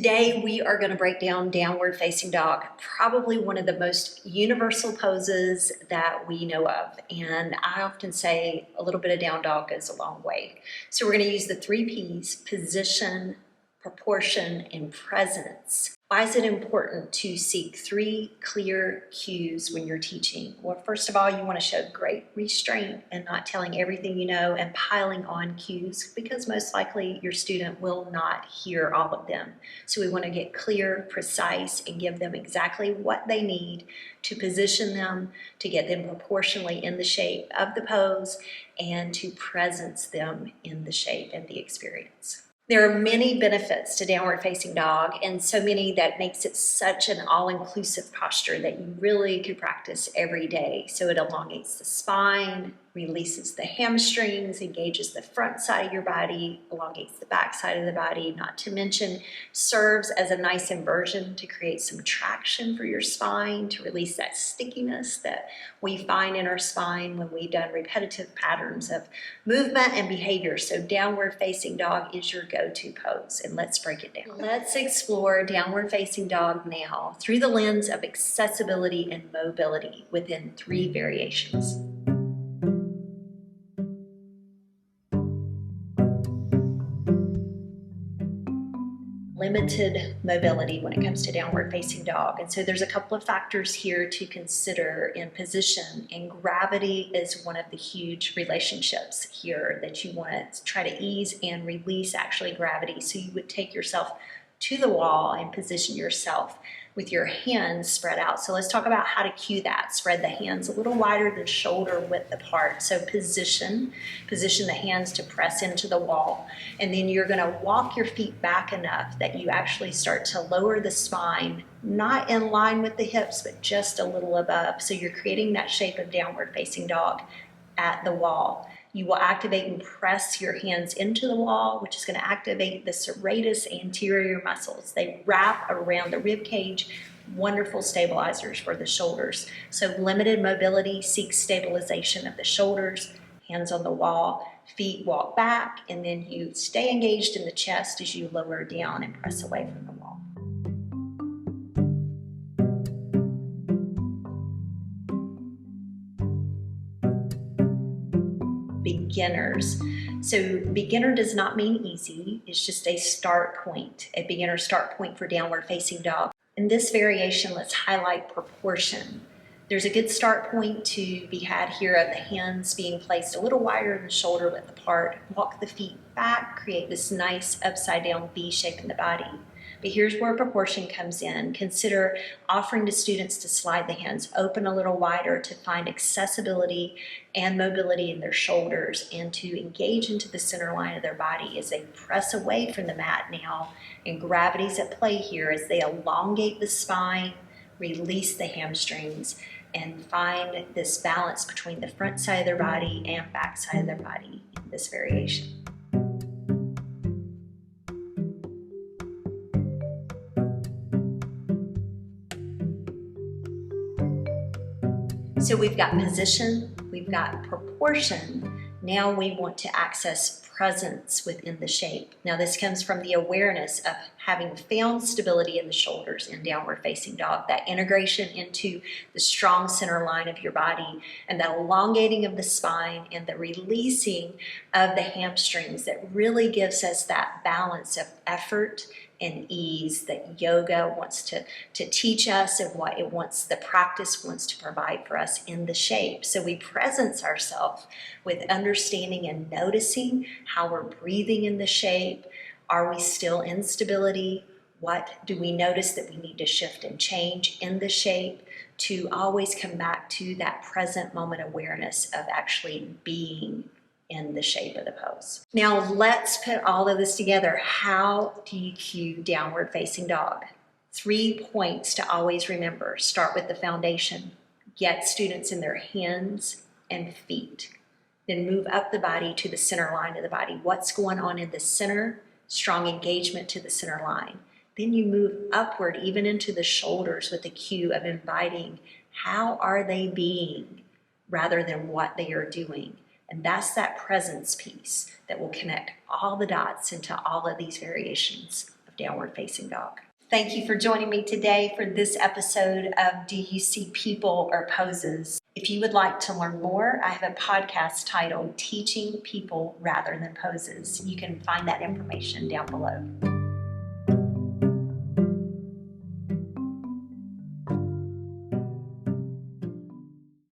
Today we are going to break down downward facing dog, probably one of the most universal poses that we know of. And I often say a little bit of down dog goes a long way. So we're going to use the 3 P's: position, proportion, and presence. Why is it important to seek 3 clear cues when you're teaching? Well, first of all, you want to show great restraint and not telling everything you know and piling on cues, because most likely your student will not hear all of them. So we want to get clear, precise, and give them exactly what they need to position them, to get them proportionally in the shape of the pose, and to presence them in the shape and the experience. There are many benefits to downward facing dog, and so many that makes it such an all-inclusive posture that you really could practice every day. So it elongates the spine, releases the hamstrings, engages the front side of your body, elongates the back side of the body, not to mention serves as a nice inversion to create some traction for your spine, to release that stickiness that we find in our spine when we've done repetitive patterns of movement and behavior. So downward facing dog is your go-to pose, and let's break it down. Let's explore downward facing dog now through the lens of accessibility and mobility within 3 variations. Limited mobility when it comes to downward facing dog. And so there's a couple of factors here to consider in position, and gravity is one of the huge relationships here that you want to try to ease and release actually gravity. So you would take yourself to the wall and position yourself with your hands spread out. So let's talk about how to cue that. Spread the hands a little wider than shoulder width apart. So position the hands to press into the wall. And then you're gonna walk your feet back enough that you actually start to lower the spine, not in line with the hips, but just a little above. So you're creating that shape of downward facing dog at the wall. You will activate and press your hands into the wall, which is going to activate the serratus anterior muscles. They wrap around the rib cage, wonderful stabilizers for the shoulders. So limited mobility seeks stabilization of the shoulders, hands on the wall, feet walk back, and then you stay engaged in the chest as you lower down and press away from the wall. Beginners. So beginner does not mean easy, it's just a start point, a beginner start point for downward facing dog. In this variation, let's highlight proportion. There's a good start point to be had here of the hands being placed a little wider than shoulder width apart. Walk the feet back, create this nice upside down V shape in the body. But here's where proportion comes in. Consider offering to students to slide the hands open a little wider to find accessibility and mobility in their shoulders, and to engage into the center line of their body as they press away from the mat now. And gravity's at play here as they elongate the spine, release the hamstrings, and find this balance between the front side of their body and back side of their body in this variation. So we've got position, we've got proportion. Now we want to access presence within the shape. Now this comes from the awareness of having found stability in the shoulders in downward facing dog, that integration into the strong center line of your body, and that elongating of the spine and the releasing of the hamstrings that really gives us that balance of effort and ease that yoga wants to teach us, and what it wants, the practice wants to provide for us in the shape. So we presence ourselves with understanding and noticing how we're breathing in the shape. Are we still in stability? What do we notice that we need to shift and change in the shape, to always come back to that present moment awareness of actually being in the shape of the pose. Now let's put all of this together. How do you cue downward facing dog? 3 points to always remember. Start with the foundation. Get students in their hands and feet. Then move up the body to the center line of the body. What's going on in the center? Strong engagement to the center line. Then you move upward even into the shoulders with the cue of inviting, how are they being, rather than what they are doing. And that's that presence piece that will connect all the dots into all of these variations of of downward facing dog. Thank you for joining me today for this episode of Do You See People or Poses? If you would like to learn more, I have a podcast titled Teaching People Rather Than Poses. You can find that information down below.